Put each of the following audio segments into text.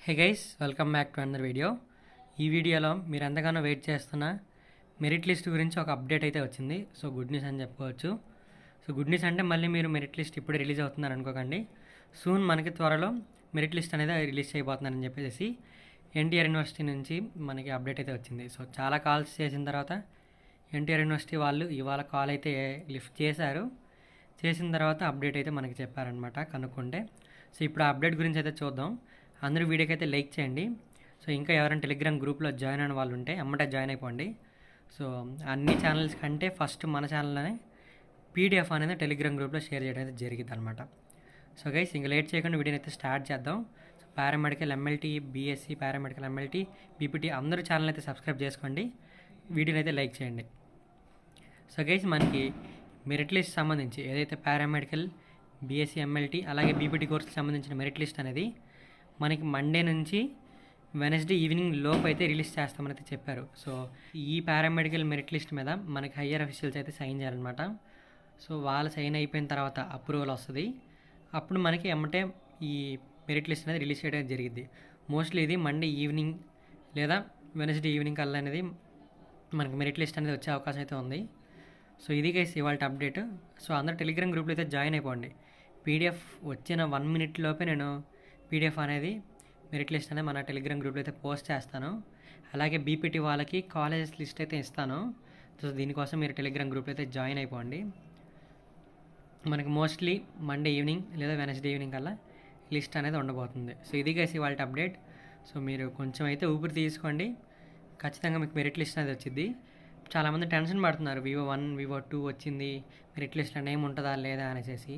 Hey guys, welcome back to another video. ఈ వీడియోలో మీరు ఎంతగానో వెయిట్ చేస్తున్న మెరిట్ లిస్ట్ గురించి ఒక అప్డేట్ అయితే వచ్చింది. సో గుడ్ న్యూస్ అని చెప్పుకోవచ్చు. సో గుడ్ న్యూస్ అంటే మళ్ళీ మీరు మెరిట్ లిస్ట్ ఇప్పుడే రిలీజ్ అవుతుందని అనుకోకండి. సూన్ మనకి త్వరలో మెరిట్ లిస్ట్ అనేది రిలీజ్ చేయబోతున్నారని చెప్పేసి ఎన్టీఆర్ యూనివర్సిటీ నుంచి మనకి అప్డేట్ అయితే వచ్చింది. సో చాలా కాల్స్ చేసిన తర్వాత ఎన్టీఆర్ యూనివర్సిటీ వాళ్ళు ఇవాళ కాల్ అయితే లిఫ్ట్ చేశారు. చేసిన తర్వాత అప్డేట్ అయితే మనకి చెప్పారనమాట కనుక్కుంటే. సో ఇప్పుడు ఆ అప్డేట్ గురించి అయితే చూద్దాం. అందరూ వీడియోకి అయితే లైక్ చేయండి. సో ఇంకా ఎవరైనా టెలిగ్రామ్ గ్రూప్లో జాయిన్ అయిన వాళ్ళు ఉంటే అమ్మటే జాయిన్ అయిపోండి. సో అన్ని ఛానల్స్ కంటే ఫస్ట్ మన ఛానల్లోనే పీడిఎఫ్ అనేది టెలిగ్రామ్ గ్రూప్లో షేర్ చేయడం అయితే జరిగింది అనమాట. సో గైస్ ఇంకా లేట్ చేయకుండా వీడియోని అయితే స్టార్ట్ చేద్దాం. So paramedical MLT, BSc paramedical MLT, BPT అందరూ ఛానల్ అయితే సబ్స్క్రైబ్ చేసుకోండి. వీడియోని అయితే లైక్ చేయండి. సో గైస్ మనకి మెరిట్ లిస్ట్ సంబంధించి ఏదైతే పారామెడికల్, బీఎస్సీ ఎంఎల్టీ అలాగే బీపీటీ కోర్సుకి సంబంధించిన మెరిట్ లిస్ట్ అనేది మనకి మండే నుంచి వెనస్డే ఈవినింగ్ లోపు అయితే రిలీజ్ చేస్తామని అయితే చెప్పారు. సో ఈ పారామెడికల్ మెరిట్ లిస్ట్ మీద మనకి హయ్యర్ అఫీషియల్స్ అయితే సైన్ చేయాలన్నమాట. సో వాళ్ళు సైన్ అయిపోయిన తర్వాత అప్రూవల్ వస్తుంది. అప్పుడు మనకి ఎమ్మటే ఈ మెరిట్ లిస్ట్ అనేది రిలీజ్ చేయడం జరిగింది. మోస్ట్లీ ఇది మండే ఈవినింగ్ లేదా వెనస్డే ఈవినింగ్ కల్లా అనేది మనకి మెరిట్ లిస్ట్ అనేది వచ్చే అవకాశం అయితే ఉంది. సో ఇది గైస్ ఇవాళ అప్డేట్. సో అందరూ టెలిగ్రామ్ గ్రూప్లో అయితే జాయిన్ అయిపోండి. పీడిఎఫ్ వచ్చిన 1 minute లోపే నేను పీడిఎఫ్ అనేది మెరిట్ లిస్ట్ అనేది మన టెలిగ్రామ్ గ్రూప్లో అయితే పోస్ట్ చేస్తాను. అలాగే బీపీటీ వాళ్ళకి కాలేజెస్ లిస్ట్ అయితే ఇస్తాను. సో దీనికోసం మీరు టెలిగ్రామ్ గ్రూప్లో అయితే జాయిన్ అయిపోండి. మనకి మోస్ట్లీ మండే ఈవినింగ్ లేదా వెనస్డే ఈవినింగ్ కల్లా లిస్ట్ అనేది ఉండబోతుంది. సో ఇది గైస్ ఇవాళ అప్డేట్. సో మీరు కొంచెం అయితే ఊపిరి తీసుకోండి. ఖచ్చితంగా మీకు మెరిట్ లిస్ట్ అనేది వచ్చింది. చాలామంది టెన్షన్ పడుతున్నారు, వివో 1 వివో 2 వచ్చింది, మెరిట్ లిస్ట్లో నేమ్ ఉంటుందా లేదా అనేసి.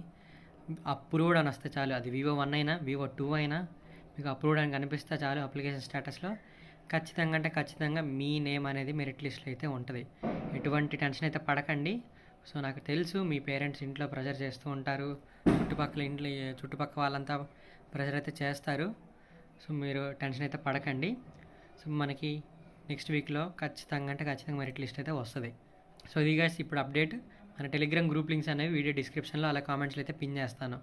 అప్రూవ్డ్ అని వస్తే చాలు, అది వివో 1 అయినా వివో 2 అయినా మీకు అప్రూవ్డ్ అని కనిపిస్తే చాలు అప్లికేషన్ స్టేటస్లో ఖచ్చితంగా మీ నేమ్ అనేది మెరిట్ లిస్ట్లో అయితే ఉంటుంది. ఎటువంటి టెన్షన్ అయితే పడకండి. సో నాకు తెలుసు మీ పేరెంట్స్ ఇంట్లో ప్రెషర్ చేస్తూ ఉంటారు, చుట్టుపక్కల వాళ్ళంతా ప్రెషర్ అయితే చేస్తారు. సో మీరు టెన్షన్ అయితే పడకండి. సో మనకి నెక్స్ట్ వీక్లో ఖచ్చితంగా మెరిట్ లిస్ట్ అయితే వస్తుంది. సో ఇది గైస్ ఇప్పుడు అప్డేట్. మన టెలిగ్రామ్ గ్రూప్ లింక్స్ అనేవి వీడియో డిస్క్రిప్షన్లో అలా కామెంట్స్లో అయితే పిన్ చేస్తాను.